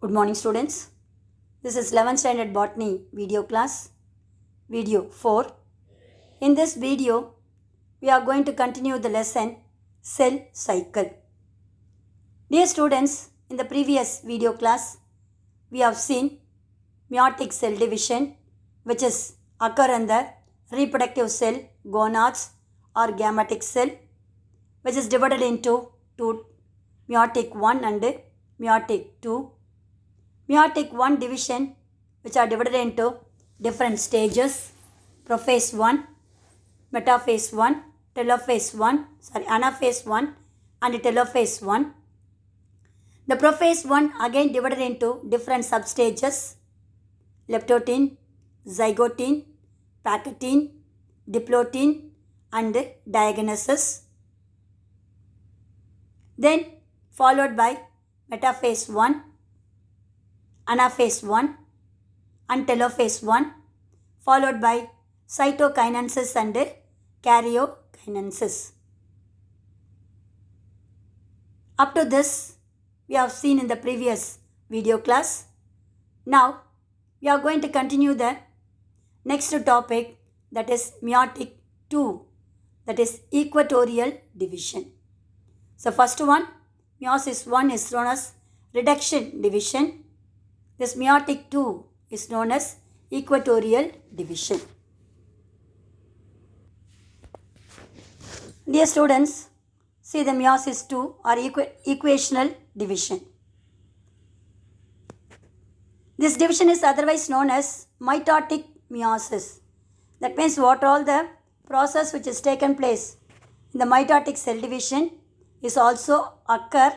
Good morning, students. This is 11th standard botany video class, video 4. In this video, we are going to continue the lesson cell cycle. Dear students, in the previous video class, we have seen meiotic cell division, which is occur in the reproductive cell, gonads or gametic cell, which is divided into two, meiotic 1 and meiotic 2. Meiotic 1 division, which are divided into different stages: prophase 1, metaphase 1, anaphase 1 and telophase 1. The prophase 1 again divided into different substages: leptotene, zygotene, pachytene, diplotene and diagenesis. Then followed by metaphase 1, anaphase 1 and telophase 1, followed by cytokinensis and karyokinensis. Up to this, we have seen in the previous video class. Now, we are going to continue the next topic, that is meiotic 2, that is equatorial division. So, first one, meiosis 1 is known as reduction division. This meiotic 2 is known as equatorial division. Dear students, see the meiosis 2 or equational division. This division is otherwise known as mitotic meiosis. That means what all the process which is taken place in the mitotic cell division is also occur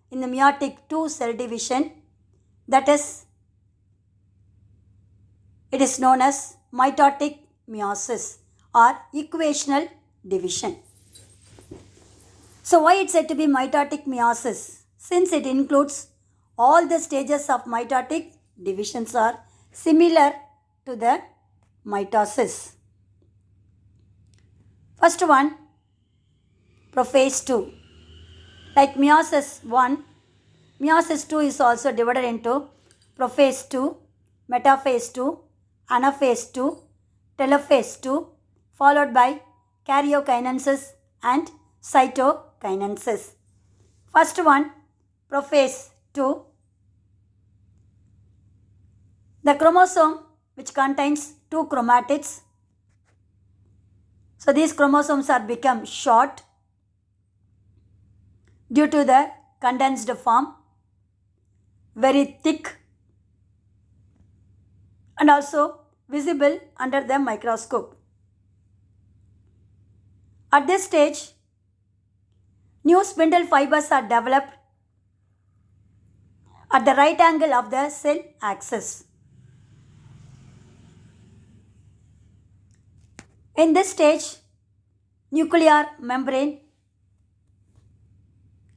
in the meiotic 2 cell division. That is, it is known as mitotic meiosis or equational division. So why it's said to be mitotic meiosis? Since it includes all the stages of mitotic divisions are similar to the mitosis. First one, prophase 2. Like meiosis 1, meiosis 2 is also divided into prophase 2, metaphase 2, anaphase 2, telophase 2, followed by karyokinensis and cytokinensis. First one, prophase 2. The chromosome which contains two chromatids. So these chromosomes are become short due to the condensed form, very thick and also visible under the microscope. At this stage, new spindle fibers are developed at the right angle of the cell axis. In this stage, nuclear membrane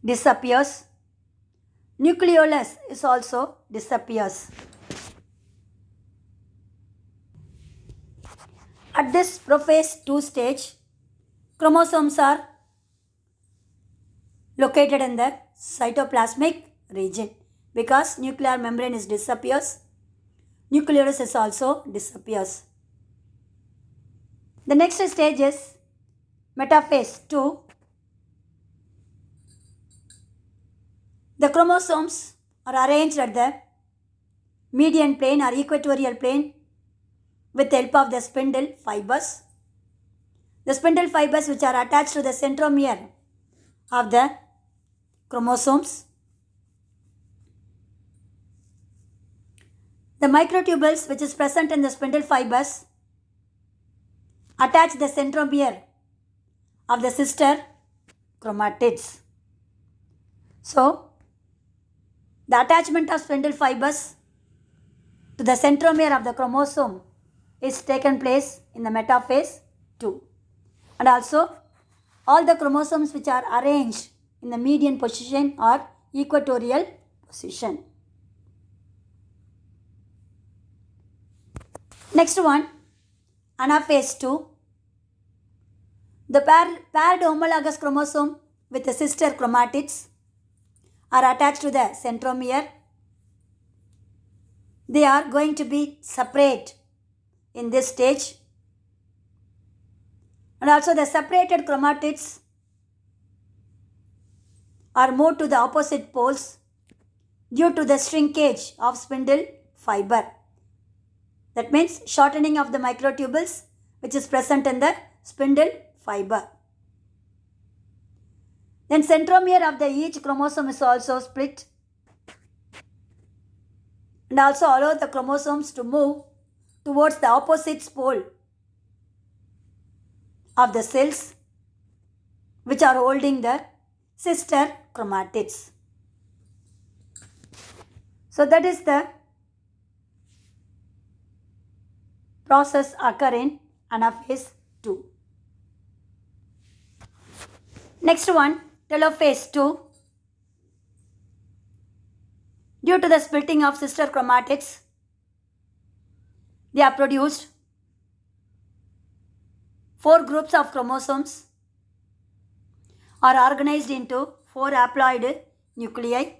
disappears. Nucleolus is also disappears. At this prophase 2 stage, chromosomes are located in the cytoplasmic region. Because nuclear membrane is disappears, nucleolus is also disappears. The next stage is metaphase 2. The chromosomes are arranged at the median plane or equatorial plane with the help of the spindle fibers. The spindle fibers which are attached to the centromere of the chromosomes. The microtubules which is present in the spindle fibers attach the centromere of the sister chromatids. So, the attachment of spindle fibers to the centromere of the chromosome is taken place in the metaphase 2. And also, all the chromosomes which are arranged in the median position or equatorial position. Next one, anaphase 2. The paired homologous chromosome with the sister chromatids are attached to the centromere they are going to be separate in this stage. And also the separated chromatids are moved to the opposite poles due to the shrinkage of spindle fiber. That means shortening of the microtubules which is present in the spindle fiber. Then centromere of the each chromosome is also split and also allow the chromosomes to move towards the opposite pole of the cells which are holding the sister chromatids. So that is the process occur in anaphase 2. Next one, telophase 2. Due to the splitting of sister chromatids, they are produced 4 groups of chromosomes are organized into 4 haploid nuclei.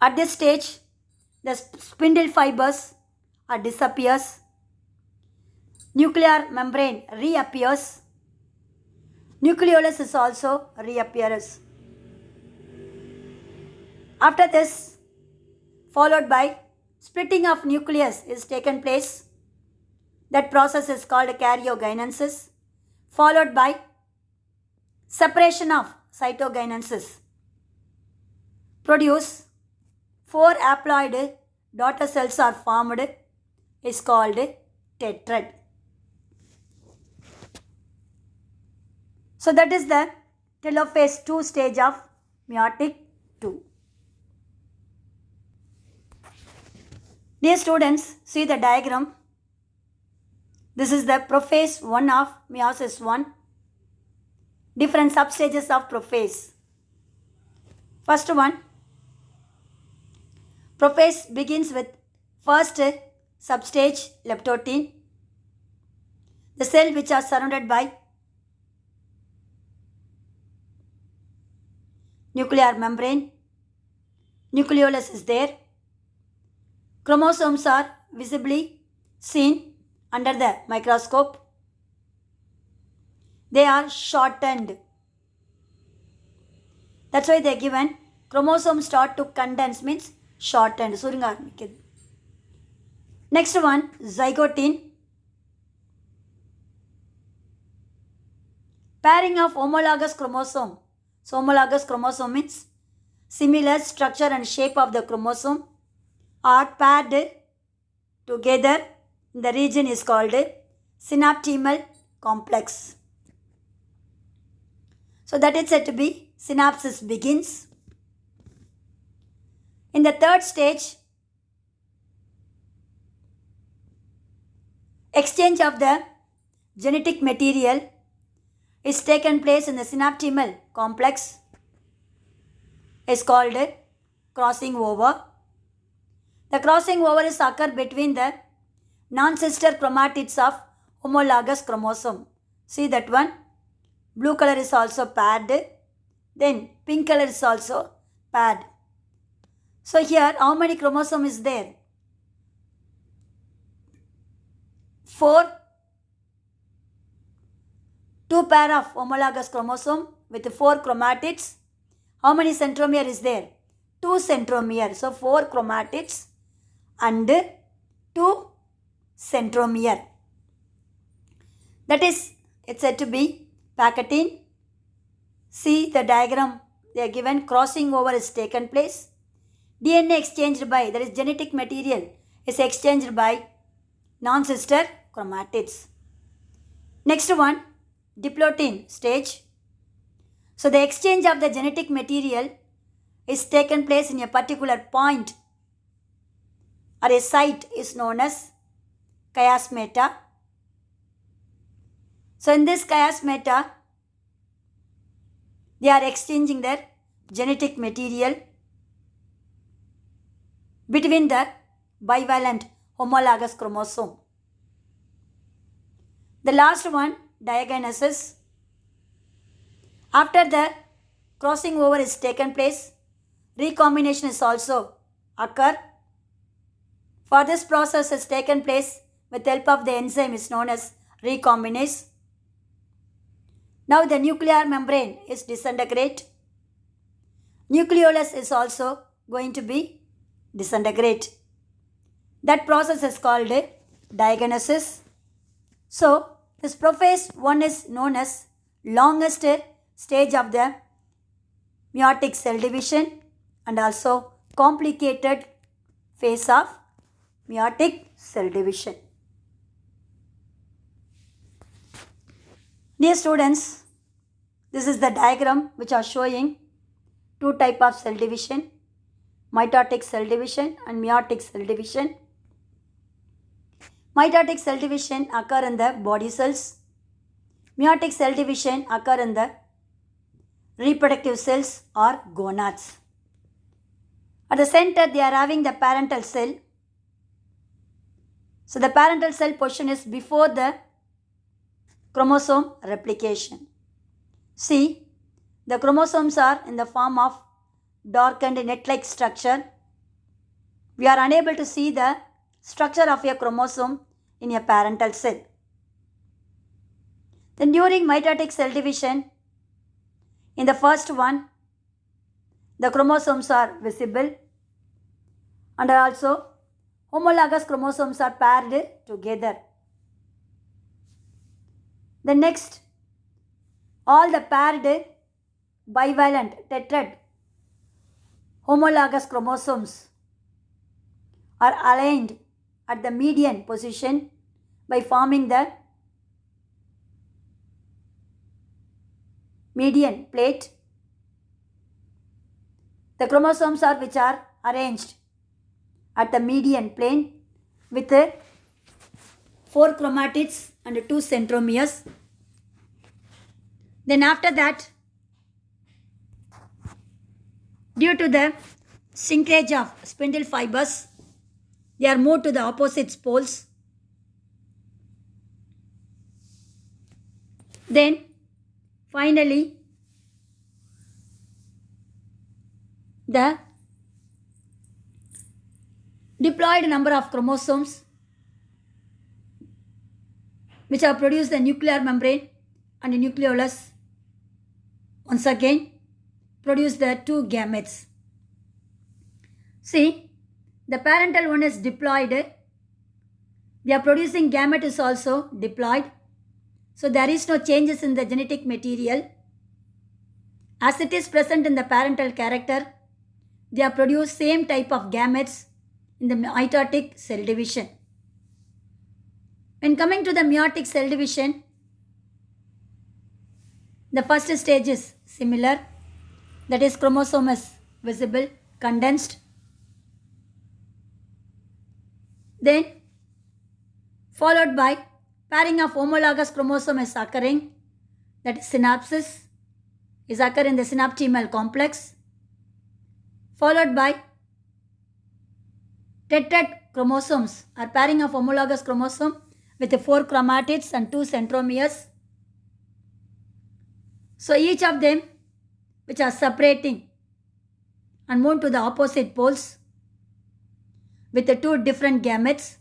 At this stage, the spindle fibers disappears, nuclear membrane reappears, nucleolus is also reappears. After this, followed by splitting of nucleus is taken place. That process is called karyogenesis, followed by separation of cytogenesis. Produce 4 haploid daughter cells are formed, is called tetrad. So that is the telophase 2 stage of meiotic 2. Dear students, see the diagram. This is the prophase 1 of meiosis 1. Different substages of prophase. First one, prophase begins with first substage leptotin, the cell which are surrounded by nuclear membrane. Nucleolus is there. Chromosomes are visibly seen under the microscope. They are shortened. That's why they are given chromosomes start to condense, means shortened. Next one, zygote. Pairing of homologous chromosome. So homologous chromosome means similar structure and shape of the chromosome are paired together. The region is called synaptimal complex. So that is said to be synapsis begins. In the third stage, exchange of the genetic material is taken place in the synaptimal complex, is called crossing over. The crossing over is occur between the non-sister chromatids of homologous chromosome. See that one? Blue color is also paired. Then pink color is also paired. So here how many chromosomes is there? 4. 2 pair of homologous chromosome with 4 chromatids. How many centromere is there? 2 centromere. So 4 chromatids and 2 centromere. That is, it's said to be packaging. See the diagram, they are given crossing over is taken place. DNA exchanged by, that is genetic material is exchanged by non-sister chromatids. Next one, diplotin stage. So the exchange of the genetic material is taken place in a particular point or a site is known as chiasmata. So in this chiasmata, they are exchanging their genetic material between the bivalent homologous chromosome. The last one, diagenesis. After the crossing over is taken place, recombination is also occur. For this process has taken place with help of the enzyme is known as recombinase. Now the nuclear membrane is disintegrate. Nucleolus is also going to be disintegrate. That process is called diagenesis. So this prophase one is known as longest stage of the meiotic cell division and also complicated phase of meiotic cell division. Dear students, this is the diagram which are showing two types of cell division, mitotic cell division and meiotic cell division. Mitotic cell division occur in the body cells. Meiotic cell division occur in the reproductive cells or gonads. At the center they are having the parental cell. So the parental cell position is before the chromosome replication. See, the chromosomes are in the form of darkened net-like structure. We are unable to see the structure of a chromosome in a parental cell. Then during mitotic cell division, in the first one, the chromosomes are visible and also homologous chromosomes are paired together. The next, all the paired bivalent tetrad homologous chromosomes are aligned at the median position by forming the median plate. The chromosomes are which are arranged at the median plane with 4 chromatids and 2 centromeres. Then after that, due to the shrinkage of spindle fibers, they are moved to the opposite poles. Then finally, the diploid number of chromosomes which have produced the nuclear membrane and the nucleolus once again produce the 2 gametes. See, the parental one is diploid. They are producing gamete is also diploid. So there is no changes in the genetic material. As it is present in the parental character, they are produced same type of gametes in the mitotic cell division. When coming to the meiotic cell division, the first stage is similar, that is chromosome is visible, condensed. Then followed by pairing of homologous chromosome is occurring, that is synapsis is occur in the synaptimal complex, followed by tetrad chromosomes or pairing of homologous chromosome with the 4 chromatids and 2 centromeres. So each of them which are separating and moved to the opposite poles with the 2 different gametes.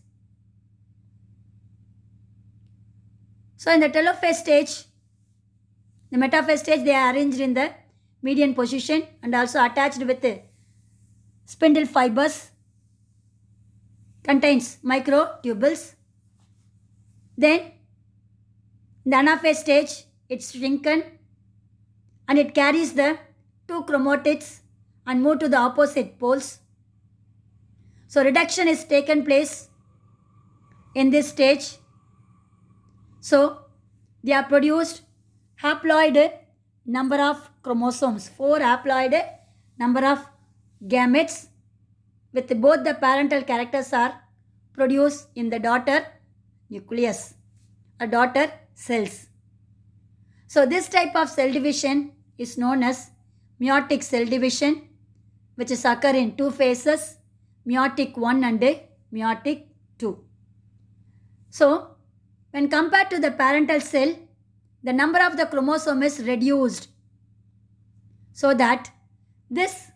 So in the telophase stage, the metaphase stage, they are arranged in the median position and also attached with the spindle fibers, contains microtubules. Then in the anaphase stage, it's shrunken and it carries the 2 chromatids and move to the opposite poles. So reduction is taken place in this stage. So they are produced haploid number of chromosomes, 4 haploid number of gametes with both the parental characters are produced in the daughter nucleus or daughter cells. So this type of cell division is known as meiotic cell division, which is occur in 2 phases, meiotic 1 and meiotic 2. So when compared to the parental cell, the number of the chromosome is reduced so that this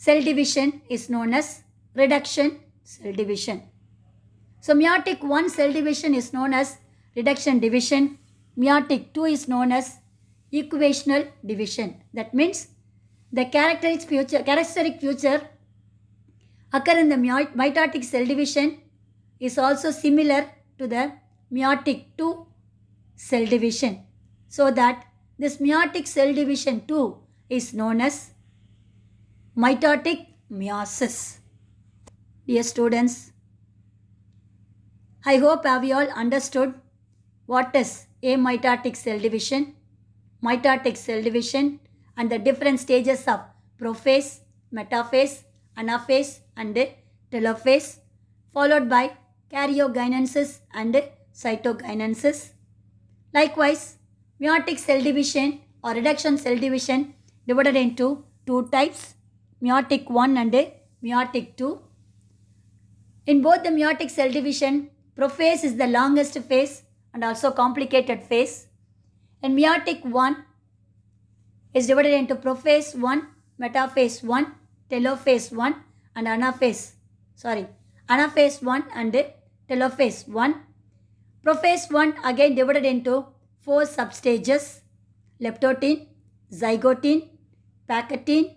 cell division is known as reduction cell division. So meiotic 1 cell division is known as reduction division. Meiotic 2 is known as equational division. That means the characteristic feature occur in the mitotic cell division is also similar to the meiotic 2 cell division. So that this meiotic cell division 2 is known as mitotic meiosis. Dear students, I hope have you all understood what is amitotic cell division, mitotic cell division, and the different stages of prophase, metaphase, anaphase and telophase, followed by karyokinesis and cytokinesis. Likewise, meiotic cell division or reduction cell division divided into two types, meiotic 1 and meiotic 2. In both the meiotic cell division, prophase is the longest phase and also complicated phase. And meiotic 1 is divided into prophase 1, metaphase 1, telophase 1 and anaphase 1 and telophase 1. Prophase 1 again divided into 4 substages, leptotene, zygotene, pachytene,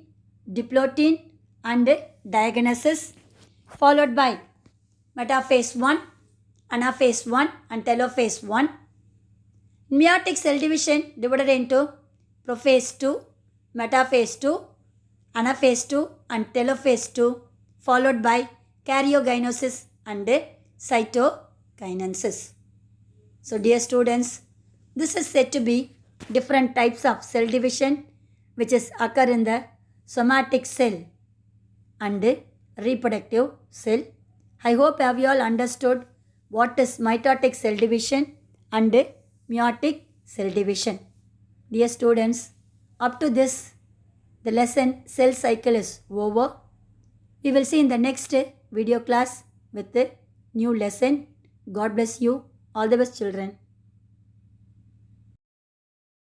diplotin and diagenesis, followed by metaphase 1, anaphase 1 and telophase 1. Meiotic cell division divided into prophase 2, metaphase 2, anaphase 2 and telophase 2, followed by karyokinesis and cytokinesis. So dear students, this is said to be different types of cell division which is occur in the somatic cell and reproductive cell. I hope have you all understood what is mitotic cell division and meiotic cell division. Dear students, up to this, the lesson cell cycle is over. We will see in the next video class with a new lesson. God bless you. All the best, children.